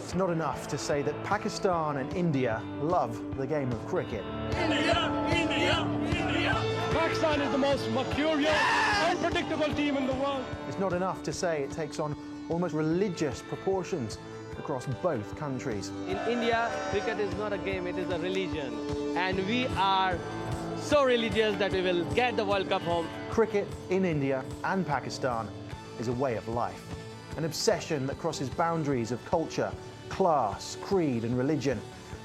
It's not enough to say that Pakistan and India love the game of cricket. India, India, India. Pakistan is the most mercurial, unpredictable team in the world. It's not enough to say it takes on almost religious proportions across both countries. In India, cricket is not a game, it is a religion. And we are so religious that we will get the World Cup home. Cricket in India and Pakistan is a way of life, an obsession that crosses boundaries of culture, class, creed and religion.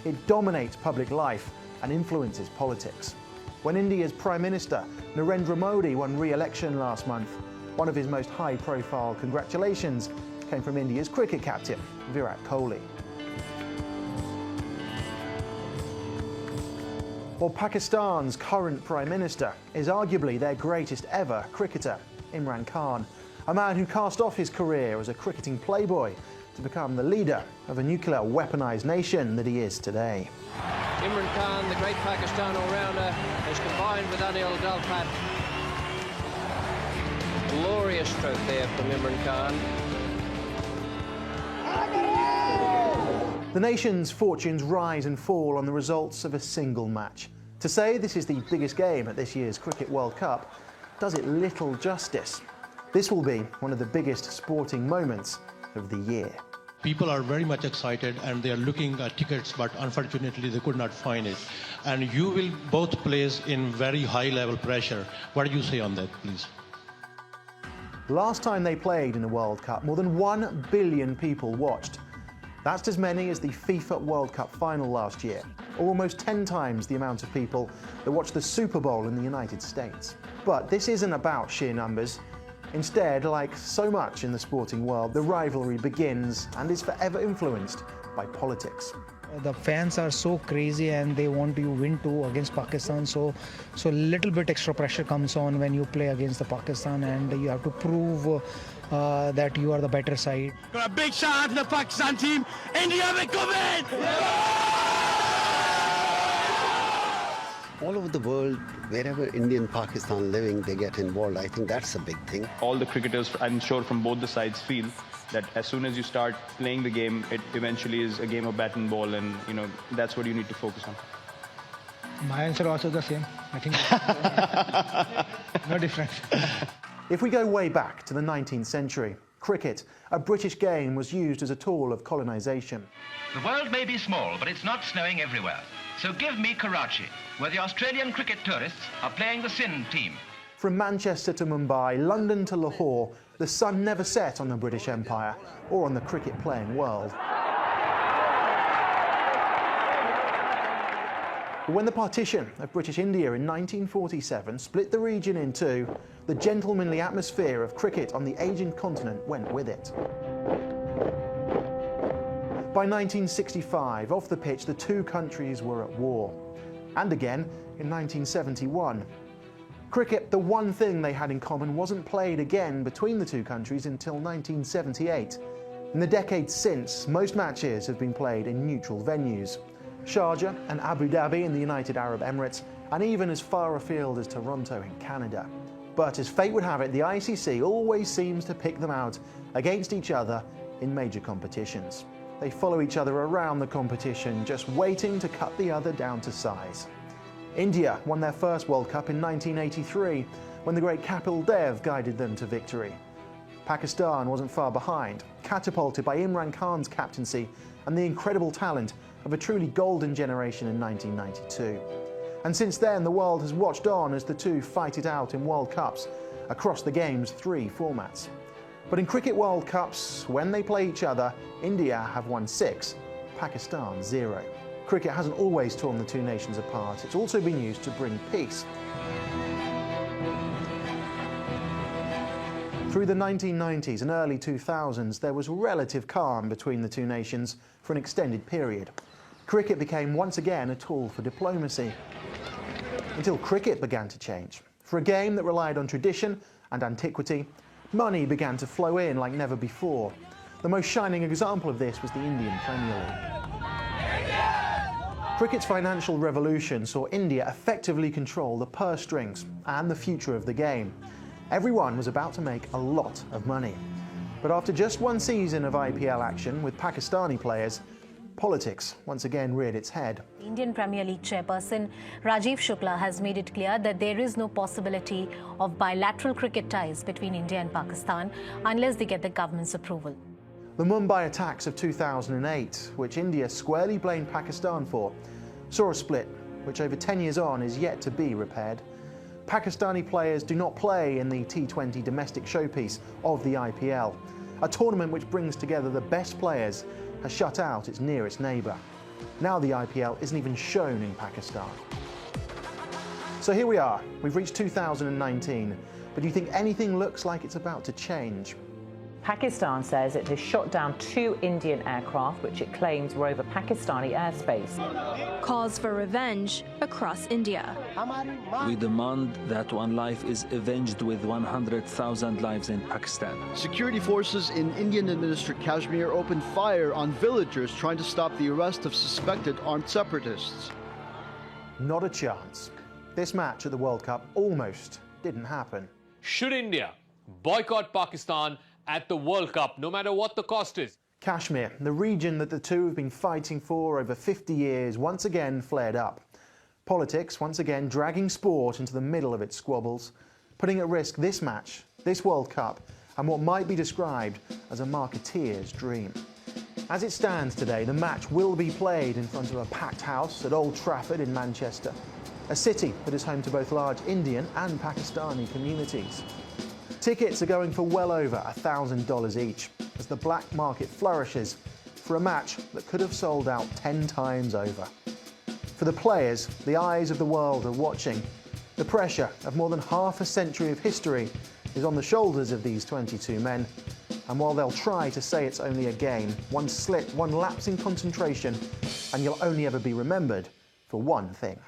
It dominates public life and influences politics. When India's Prime Minister Narendra Modi won re-election last month, one of his most high-profile congratulations came from India's cricket captain, Virat Kohli. Well, Pakistan's current Prime Minister is arguably their greatest ever cricketer, Imran Khan, a man who cast off his career as a cricketing playboy to become the leader of a nuclear weaponized nation that he is today. Imran Khan, the great Pakistan all-rounder, has combined with Anil Dalpat. Glorious stroke there from Imran Khan. The nation's fortunes rise and fall on the results of a single match. To say this is the biggest game at this year's Cricket World Cup does it little justice. This will be one of the biggest sporting moments of the year. People are very much excited and they are looking at tickets, but unfortunately they could not find it. And you will both place in very high level pressure. What do you say on that, please? Last time they played in a World Cup, more than 1 billion people watched. That's as many as the FIFA World Cup final last year, or almost 10 times the amount of people that watched the Super Bowl in the United States. But this isn't about sheer numbers. Instead, like so much in the sporting world, the rivalry begins and is forever influenced by politics. The fans are so crazy and they want you win too against Pakistan, so little bit extra pressure comes on when you play against the Pakistan, and you have to prove that you are the better side. Got a big shout out to the Pakistan team. India, we're coming! All over the world, wherever Indian Pakistan living, they get involved. I think that's a big thing. All the cricketers, I'm sure, from both the sides feel that as soon as you start playing the game, it eventually is a game of bat and ball, and that's what you need to focus on. My answer also the same. I think no difference. If we go way back to the 19th century, cricket, a British game, was used as a tool of colonisation. The world may be small, but it's not snowing everywhere. So give me Karachi, where the Australian cricket tourists are playing the Sindh team. From Manchester to Mumbai, London to Lahore, the sun never set on the British Empire or on the cricket-playing world. But when the partition of British India in 1947 split the region in two, the gentlemanly atmosphere of cricket on the aging continent went with it. By 1965, off the pitch, the two countries were at war. And again in 1971. Cricket, the one thing they had in common, wasn't played again between the two countries until 1978. In the decades since, most matches have been played in neutral venues. Sharjah and Abu Dhabi in the United Arab Emirates, and even as far afield as Toronto in Canada. But as fate would have it, the ICC always seems to pick them out against each other in major competitions. They follow each other around the competition, just waiting to cut the other down to size. India won their first World Cup in 1983, when the great Kapil Dev guided them to victory. Pakistan wasn't far behind, catapulted by Imran Khan's captaincy and the incredible talent of a truly golden generation in 1992. And since then, the world has watched on as the two fight it out in World Cups across the game's 3 formats. But in Cricket World Cups, when they play each other, India have won 6, Pakistan 0. Cricket hasn't always torn the two nations apart. It's also been used to bring peace. Through the 1990s and early 2000s, there was relative calm between the two nations for an extended period. Cricket became once again a tool for diplomacy. Until cricket began to change. For a game that relied on tradition and antiquity, money began to flow in like never before. The most shining example of this was the Indian Premier League. Cricket's financial revolution saw India effectively control the purse strings and the future of the game. Everyone was about to make a lot of money. But after just one season of IPL action with Pakistani players, politics once again reared its head. Indian Premier League chairperson Rajiv Shukla has made it clear that there is no possibility of bilateral cricket ties between India and Pakistan unless they get the government's approval. The Mumbai attacks of 2008, which India squarely blamed Pakistan for, saw a split which over 10 years on is yet to be repaired. Pakistani players do not play in the T20 domestic showpiece of the IPL. A tournament which brings together the best players has shut out its nearest neighbour. Now the IPL isn't even shown in Pakistan. So here we are, we've reached 2019, but do you think anything looks like it's about to change? Pakistan says it has shot down 2 Indian aircraft which it claims were over Pakistani airspace. Calls for revenge across India. We demand that one life is avenged with 100,000 lives in Pakistan. Security forces in Indian-administered Kashmir opened fire on villagers trying to stop the arrest of suspected armed separatists. Not a chance. This match at the World Cup almost didn't happen. Should India boycott Pakistan at the World Cup, no matter what the cost is? Kashmir, the region that the two have been fighting for over 50 years, once again flared up. Politics once again dragging sport into the middle of its squabbles, putting at risk this match, this World Cup, and what might be described as a marketeer's dream. As it stands today, the match will be played in front of a packed house at Old Trafford in Manchester, a city that is home to both large Indian and Pakistani communities. Tickets are going for well over $1,000 each as the black market flourishes for a match that could have sold out 10 times over. For the players, the eyes of the world are watching. The pressure of more than half a century of history is on the shoulders of these 22 men. And while they'll try to say it's only a game, one slip, one lapse in concentration, and you'll only ever be remembered for one thing.